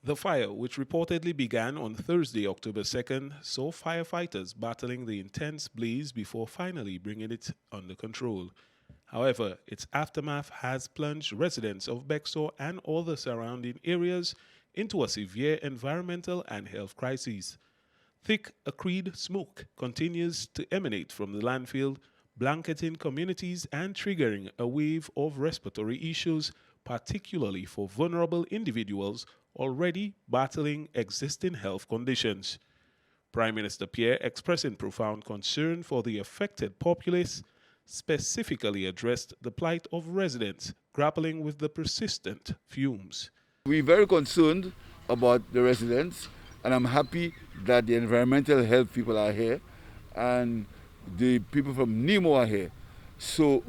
The fire, which reportedly began on Thursday, October 2nd, saw firefighters battling the intense blaze before finally bringing it under control. However, its aftermath has plunged residents of Bexon and all the surrounding areas into a severe environmental and health crisis. Thick, acrid smoke continues to emanate from the landfill, blanketing communities and triggering a wave of respiratory issues, particularly for vulnerable individuals already battling existing health conditions. Prime Minister Pierre, expressing profound concern for the affected populace, specifically addressed the plight of residents grappling with the persistent fumes. We're very concerned about the residents, and I'm happy that the environmental health people are here and the people from NEMO are here. So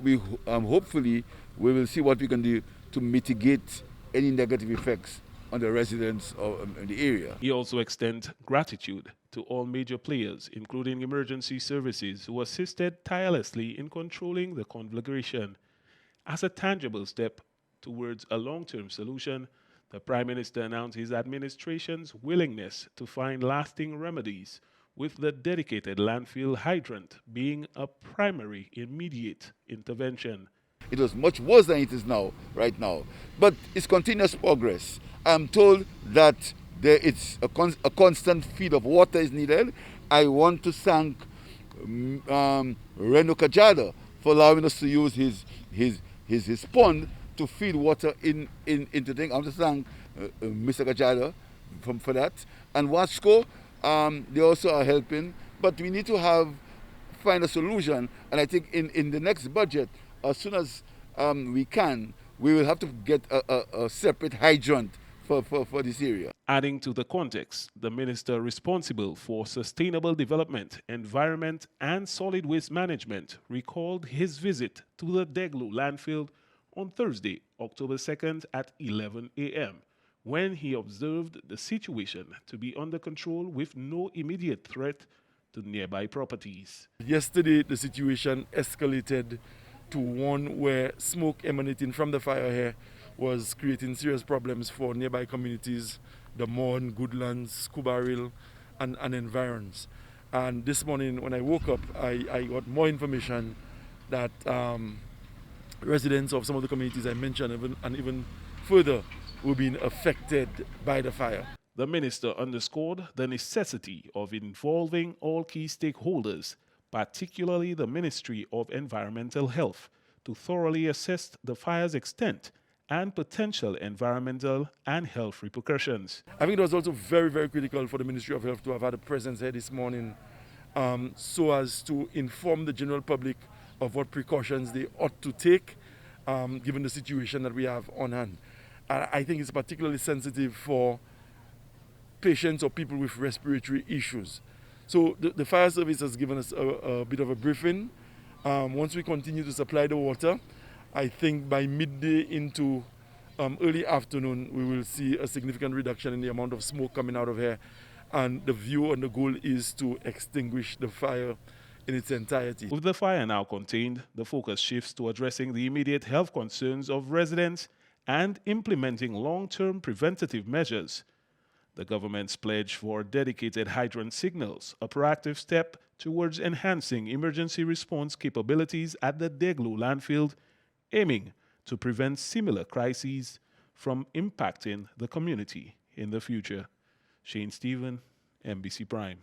hopefully we will see what we can do to mitigate any negative effects on the residents of the area. He also extends gratitude to all major players, including emergency services, who assisted tirelessly in controlling the conflagration. As a tangible step towards a long-term solution, the Prime Minister announced his administration's willingness to find lasting remedies, with the dedicated landfill hydrant being a primary immediate intervention. It was much worse than it is now, right now. But it's continuous progress. I'm told that a constant feed of water is needed. I want to thank Reno Kajada for allowing us to use his pond to feed water into things. I want to thank Mr. Kajada for that. And Wasco, they also are helping. But we need to find a solution. And I think in the next budget, as soon as we can, we will have to get a separate hydrant for this area. Adding to the context, the minister responsible for sustainable development, environment, and solid waste management recalled his visit to the Deglos Landfill on Thursday, October 2nd at 11 a.m., when he observed the situation to be under control with no immediate threat to nearby properties. Yesterday, the situation escalated to one where smoke emanating from the fire here was creating serious problems for nearby communities, the Mon, Goodlands, Kubaril, and environs. And this morning when I woke up, I got more information that residents of some of the communities I mentioned and even further were being affected by the fire. The minister underscored the necessity of involving all key stakeholders, particularly the Ministry of Environmental Health, to thoroughly assess the fire's extent and potential environmental and health repercussions. I think it was also very, very critical for the Ministry of Health to have had a presence here this morning so as to inform the general public of what precautions they ought to take given the situation that we have on hand. I think it's particularly sensitive for patients or people with respiratory issues. So the fire service has given us a bit of a briefing. Once we continue to supply the water, I think by midday into early afternoon, we will see a significant reduction in the amount of smoke coming out of here. And the view and the goal is to extinguish the fire in its entirety. With the fire now contained, the focus shifts to addressing the immediate health concerns of residents and implementing long-term preventative measures. The government's pledge for dedicated hydrant signals, a proactive step towards enhancing emergency response capabilities at the Deglos Landfill, aiming to prevent similar crises from impacting the community in the future. Shane Stephen, NBC Prime.